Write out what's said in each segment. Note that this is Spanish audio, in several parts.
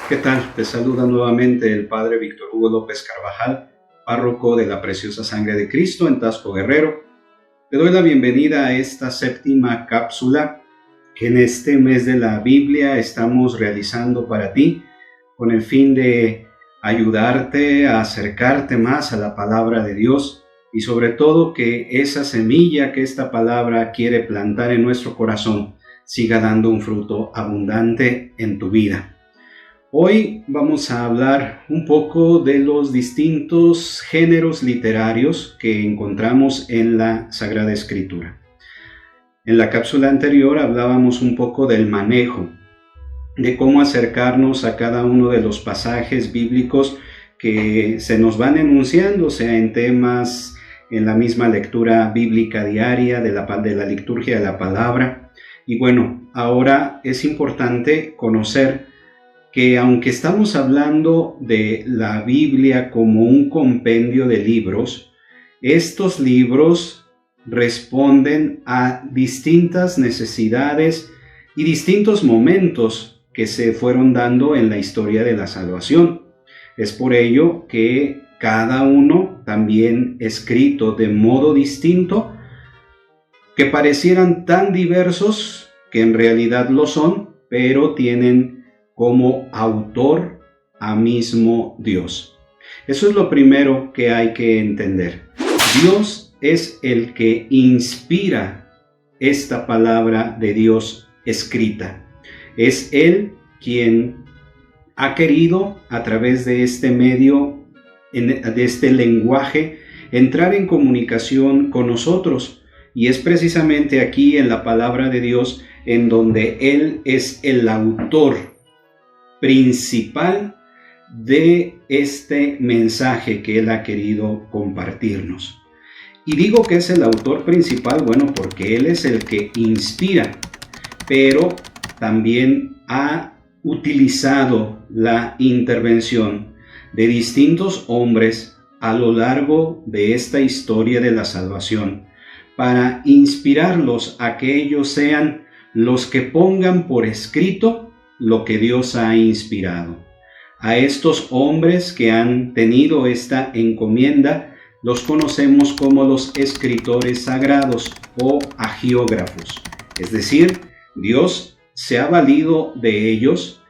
¿Qué tal? Te saluda nuevamente el Padre Víctor Hugo López Carvajal, párroco de la Preciosa Sangre de Cristo en Taxco Guerrero. Te doy la bienvenida a esta séptima cápsula que en este mes de la Biblia estamos realizando para ti, con el fin de ayudarte a acercarte más a la palabra de Dios y sobre todo que esa semilla que esta palabra quiere plantar en nuestro corazón siga dando un fruto abundante en tu vida. Hoy vamos a hablar un poco de los distintos géneros literarios que encontramos en la Sagrada Escritura. En la cápsula anterior hablábamos un poco del manejo, de cómo acercarnos a cada uno de los pasajes bíblicos que se nos van enunciando, sea en temas, en la misma lectura bíblica diaria de la liturgia de la palabra. Y bueno, ahora es importante conocer que aunque estamos hablando de la Biblia como un compendio de libros, estos libros responden a distintas necesidades y distintos momentos que se fueron dando en la historia de la salvación. Es por ello que cada uno también escrito de modo distinto, que parecieran tan diversos, que en realidad lo son, pero tienen como autor a mismo Dios. Eso es lo primero que hay que entender. Dios es el que inspira esta palabra de Dios escrita. Es Él quien ha querido, a través de este medio, de este lenguaje, entrar en comunicación con nosotros. Y es precisamente aquí en la palabra de Dios en donde Él es el autor principal de este mensaje que Él ha querido compartirnos. Y digo que es el autor principal, bueno, porque Él es el que inspira, pero también ha utilizado la intervención de distintos hombres a lo largo de esta historia de la salvación, para inspirarlos a que ellos sean los que pongan por escrito lo que Dios ha inspirado. A estos hombres que han tenido esta encomienda los conocemos como los escritores sagrados o agiógrafos. Es decir, Dios se ha valido de ellos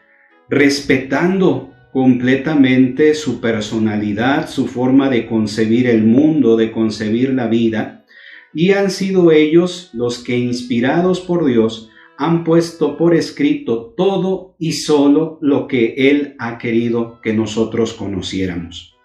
respetando completamente su personalidad, su forma de concebir el mundo, de concebir la vida, y han sido ellos los que, inspirados por Dios, han puesto por escrito todo y solo lo que Él ha querido que nosotros conociéramos.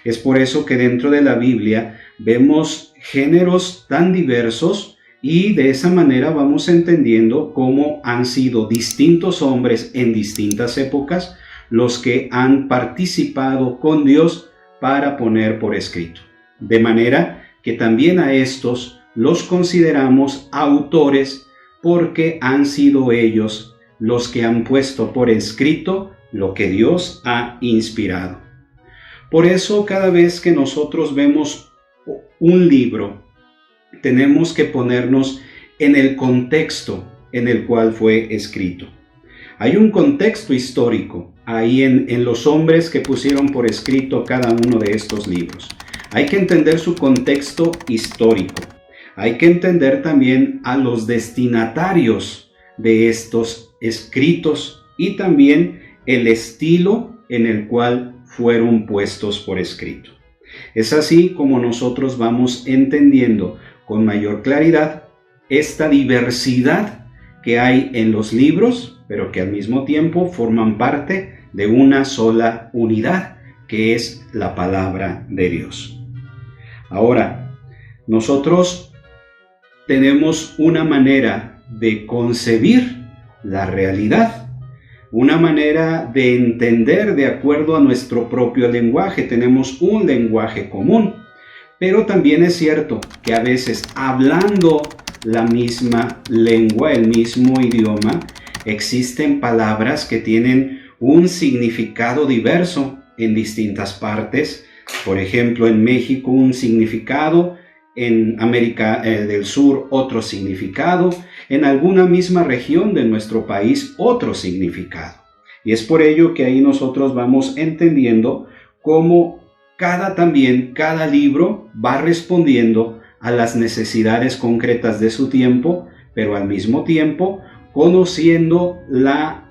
Es por eso que dentro de la Biblia vemos géneros tan diversos y de esa manera vamos entendiendo cómo han sido distintos hombres en distintas épocas los que han participado con Dios para poner por escrito. De manera que también a estos los consideramos autores porque han sido ellos los que han puesto por escrito lo que Dios ha inspirado. Por eso, cada vez que nosotros vemos un libro, tenemos que ponernos en el contexto en el cual fue escrito. Hay un contexto histórico ahí en los hombres que pusieron por escrito cada uno de estos libros. Hay que entender su contexto histórico. Hay que entender también a los destinatarios de estos escritos y también el estilo en el cual fueron puestos por escrito. Es así como nosotros vamos entendiendo con mayor claridad esta diversidad que hay en los libros, pero que al mismo tiempo forman parte de una sola unidad, que es la palabra de Dios. Ahora, nosotros tenemos una manera de concebir la realidad, una manera de entender de acuerdo a nuestro propio lenguaje. Tenemos un lenguaje común, pero también es cierto que a veces hablando la misma lengua, el mismo idioma, existen palabras que tienen un significado diverso en distintas partes. Por ejemplo, en México un significado, en América del Sur otro significado, en alguna misma región de nuestro país otro significado. Y es por ello que ahí nosotros vamos entendiendo cómo cada libro va respondiendo a las necesidades concretas de su tiempo, pero al mismo tiempo conociendo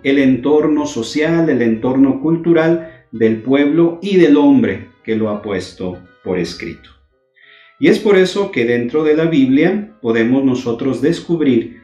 el entorno social, el entorno cultural del pueblo y del hombre que lo ha puesto por escrito. Y es por eso que dentro de la Biblia podemos nosotros descubrir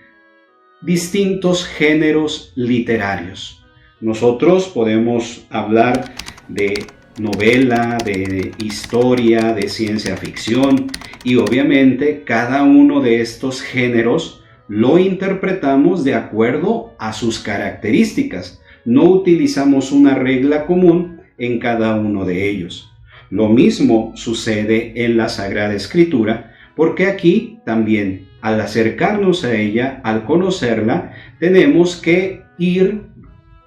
distintos géneros literarios. Nosotros podemos hablar de novela, de historia, de ciencia ficción, y obviamente cada uno de estos géneros lo interpretamos de acuerdo a sus características. No utilizamos una regla común en cada uno de ellos. Lo mismo sucede en la Sagrada Escritura, porque aquí también, al acercarnos a ella, al conocerla, tenemos que ir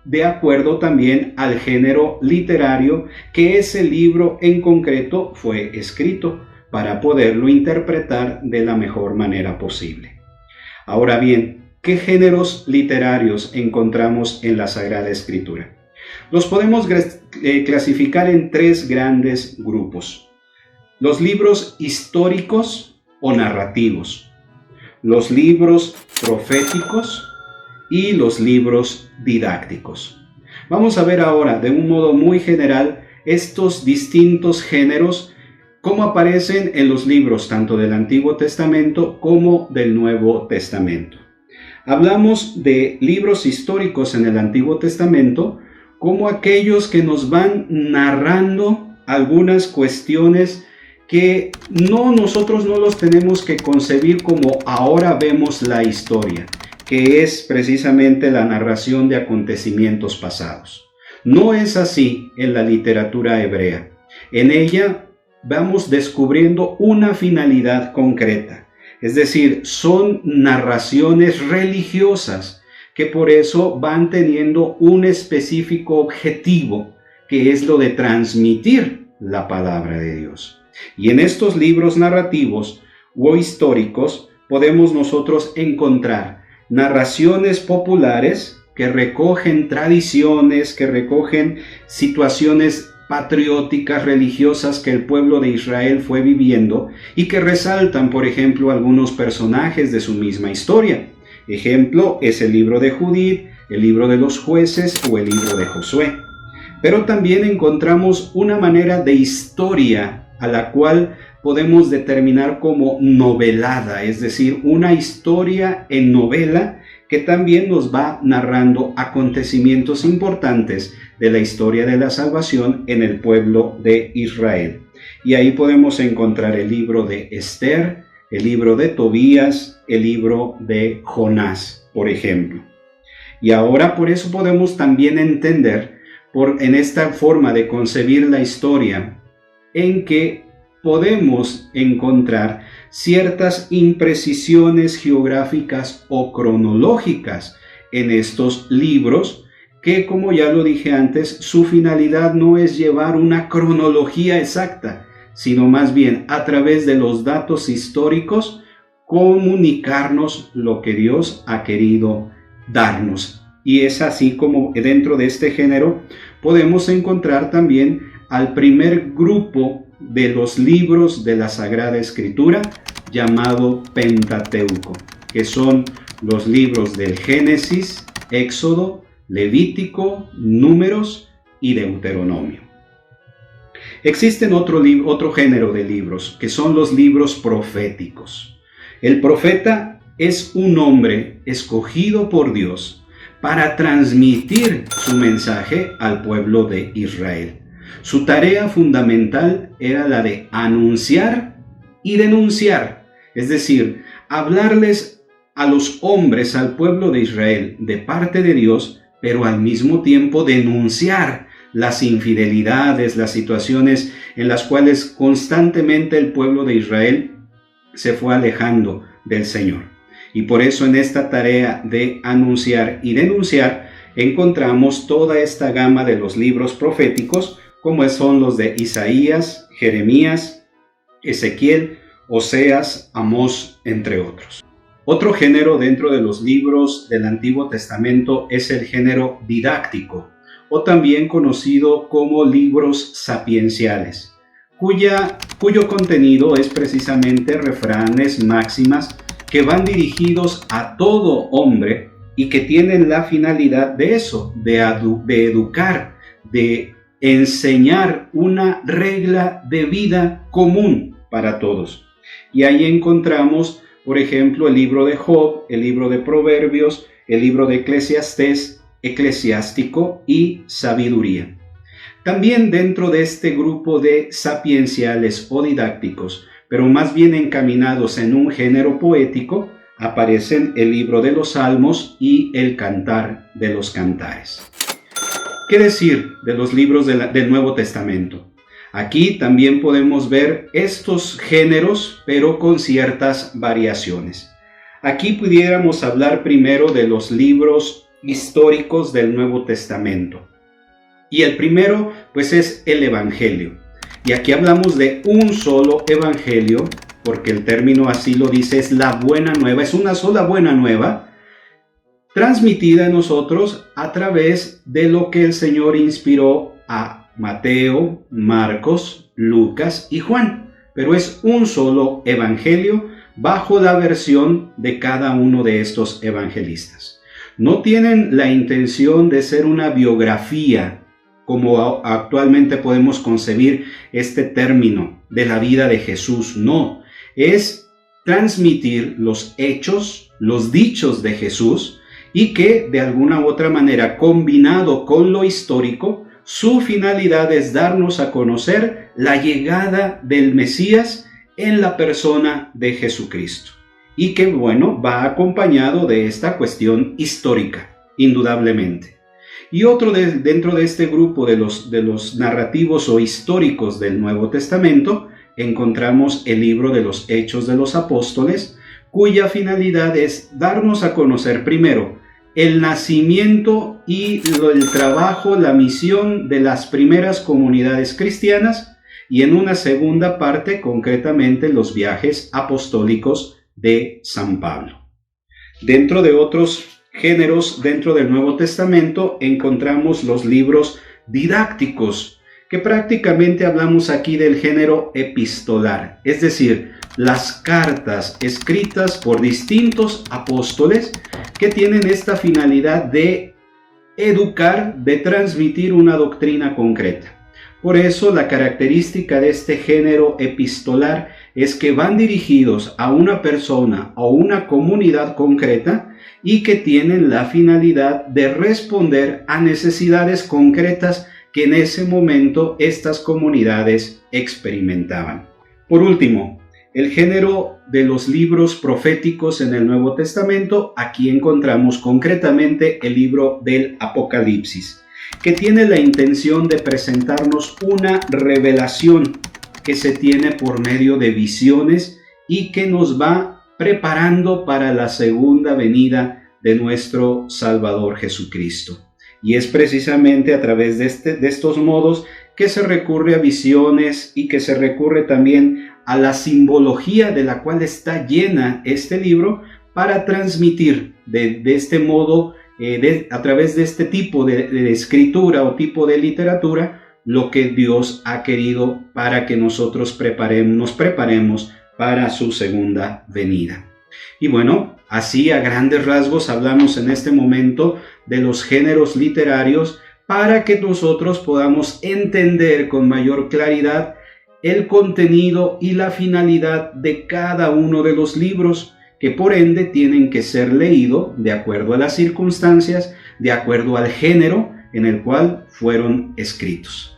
de acuerdo también al género literario que ese libro en concreto fue escrito, para poderlo interpretar de la mejor manera posible. Ahora bien, ¿qué géneros literarios encontramos en la Sagrada Escritura? Los podemos clasificar en tres grandes grupos: los libros históricos o narrativos, los libros proféticos y los libros didácticos. Vamos a ver ahora de un modo muy general estos distintos géneros, cómo aparecen en los libros tanto del Antiguo Testamento como del Nuevo Testamento. Hablamos de libros históricos en el Antiguo Testamento como aquellos que nos van narrando algunas cuestiones que nosotros no los tenemos que concebir como ahora vemos la historia, que es precisamente la narración de acontecimientos pasados. No es así en la literatura hebrea. En ella vamos descubriendo una finalidad concreta, es decir, son narraciones religiosas que por eso van teniendo un específico objetivo, que es lo de transmitir la palabra de Dios. Y en estos libros narrativos o históricos podemos nosotros encontrar narraciones populares que recogen tradiciones, que recogen situaciones patrióticas, religiosas que el pueblo de Israel fue viviendo y que resaltan, por ejemplo, algunos personajes de su misma historia. Ejemplo es el libro de Judith, el libro de los jueces o el libro de Josué. Pero también encontramos una manera de historia a la cual podemos determinar como novelada, es decir, una historia en novela que también nos va narrando acontecimientos importantes de la historia de la salvación en el pueblo de Israel. Y ahí podemos encontrar el libro de Esther, el libro de Tobías, el libro de Jonás, por ejemplo. Y ahora por eso podemos también entender, en esta forma de concebir la historia, en que podemos encontrar ciertas imprecisiones geográficas o cronológicas en estos libros, que, como ya lo dije antes, su finalidad no es llevar una cronología exacta, sino más bien a través de los datos históricos comunicarnos lo que Dios ha querido darnos. Y es así como dentro de este género podemos encontrar también al primer grupo de los libros de la Sagrada Escritura, llamado Pentateuco, que son los libros del Génesis, Éxodo, Levítico, Números y Deuteronomio. Existen otro género de libros, que son los libros proféticos. El profeta es un hombre escogido por Dios para transmitir su mensaje al pueblo de Israel. Su tarea fundamental era la de anunciar y denunciar, es decir, hablarles a los hombres, al pueblo de Israel, de parte de Dios, pero al mismo tiempo denunciar las infidelidades, las situaciones en las cuales constantemente el pueblo de Israel se fue alejando del Señor. Y por eso en esta tarea de anunciar y denunciar encontramos toda esta gama de los libros proféticos, como son los de Isaías, Jeremías, Ezequiel, Oseas, Amós, entre otros. Otro género dentro de los libros del Antiguo Testamento es el género didáctico o también conocido como libros sapienciales, cuyo contenido es precisamente refranes, máximas, que van dirigidos a todo hombre y que tienen la finalidad de eso, de educar, de enseñar una regla de vida común para todos. Y ahí encontramos, por ejemplo, el libro de Job, el libro de Proverbios, el libro de Eclesiastés, Eclesiástico y Sabiduría. También dentro de este grupo de sapienciales o didácticos, pero más bien encaminados en un género poético, aparecen el libro de los Salmos y el Cantar de los Cantares. ¿Qué decir de los libros del Nuevo Testamento? Aquí también podemos ver estos géneros, pero con ciertas variaciones. Aquí pudiéramos hablar primero de los libros históricos del Nuevo Testamento. Y el primero, pues, es el Evangelio. Y aquí hablamos de un solo evangelio, porque el término así lo dice, es la buena nueva, es una sola buena nueva, transmitida a nosotros a través de lo que el Señor inspiró a Mateo, Marcos, Lucas y Juan. Pero es un solo evangelio bajo la versión de cada uno de estos evangelistas. No tienen la intención de ser una biografía, como actualmente podemos concebir este término de la vida de Jesús. No, es transmitir los hechos, los dichos de Jesús, y que de alguna u otra manera, combinado con lo histórico, su finalidad es darnos a conocer la llegada del Mesías en la persona de Jesucristo. Y que, bueno, va acompañado de esta cuestión histórica, indudablemente. Y otro dentro de este grupo de los narrativos o históricos del Nuevo Testamento, encontramos el libro de los Hechos de los Apóstoles, cuya finalidad es darnos a conocer primero el nacimiento y el trabajo, la misión de las primeras comunidades cristianas, y en una segunda parte, concretamente, los viajes apostólicos de San Pablo. Dentro de otros géneros dentro del Nuevo Testamento encontramos los libros didácticos, que prácticamente hablamos aquí del género epistolar, es decir, las cartas escritas por distintos apóstoles que tienen esta finalidad de educar, de transmitir una doctrina concreta. Por eso la característica de este género epistolar es que van dirigidos a una persona o una comunidad concreta y que tienen la finalidad de responder a necesidades concretas que en ese momento estas comunidades experimentaban. Por último, el género de los libros proféticos en el Nuevo Testamento, aquí encontramos concretamente el libro del Apocalipsis, que tiene la intención de presentarnos una revelación que se tiene por medio de visiones y que nos va preparando para la segunda venida de nuestro Salvador Jesucristo. Y es precisamente a través de estos modos que se recurre a visiones y que se recurre también a la simbología de la cual está llena este libro para transmitir de este modo, a través de este tipo de escritura o tipo de literatura, lo que Dios ha querido para que nosotros nos preparemos para su segunda venida. Y bueno, así a grandes rasgos hablamos en este momento de los géneros literarios para que nosotros podamos entender con mayor claridad el contenido y la finalidad de cada uno de los libros, que por ende tienen que ser leídos de acuerdo a las circunstancias, de acuerdo al género en el cual fueron escritos.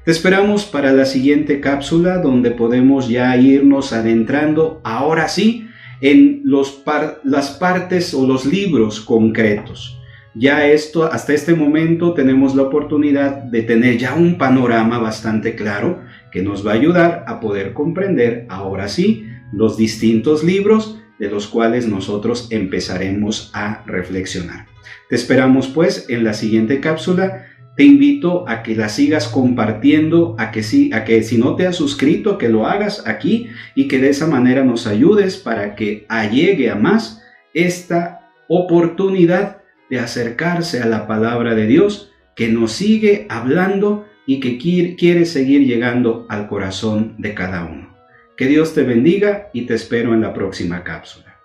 Te esperamos para la siguiente cápsula, donde podemos ya irnos adentrando ahora sí en las partes o los libros concretos. Ya hasta este momento tenemos la oportunidad de tener ya un panorama bastante claro que nos va a ayudar a poder comprender ahora sí los distintos libros de los cuales nosotros empezaremos a reflexionar. Te esperamos pues en la siguiente cápsula. Te invito a que la sigas compartiendo, a que si no te has suscrito, que lo hagas aquí y que de esa manera nos ayudes para que llegue a más esta oportunidad de acercarse a la palabra de Dios, que nos sigue hablando y que quiere seguir llegando al corazón de cada uno. Que Dios te bendiga y te espero en la próxima cápsula.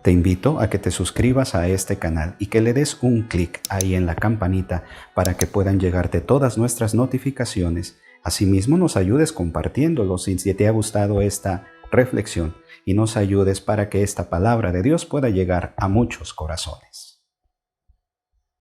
Te invito a que te suscribas a este canal y que le des un clic ahí en la campanita para que puedan llegarte todas nuestras notificaciones. Asimismo, nos ayudes compartiéndolo si te ha gustado esta reflexión y nos ayudes para que esta palabra de Dios pueda llegar a muchos corazones.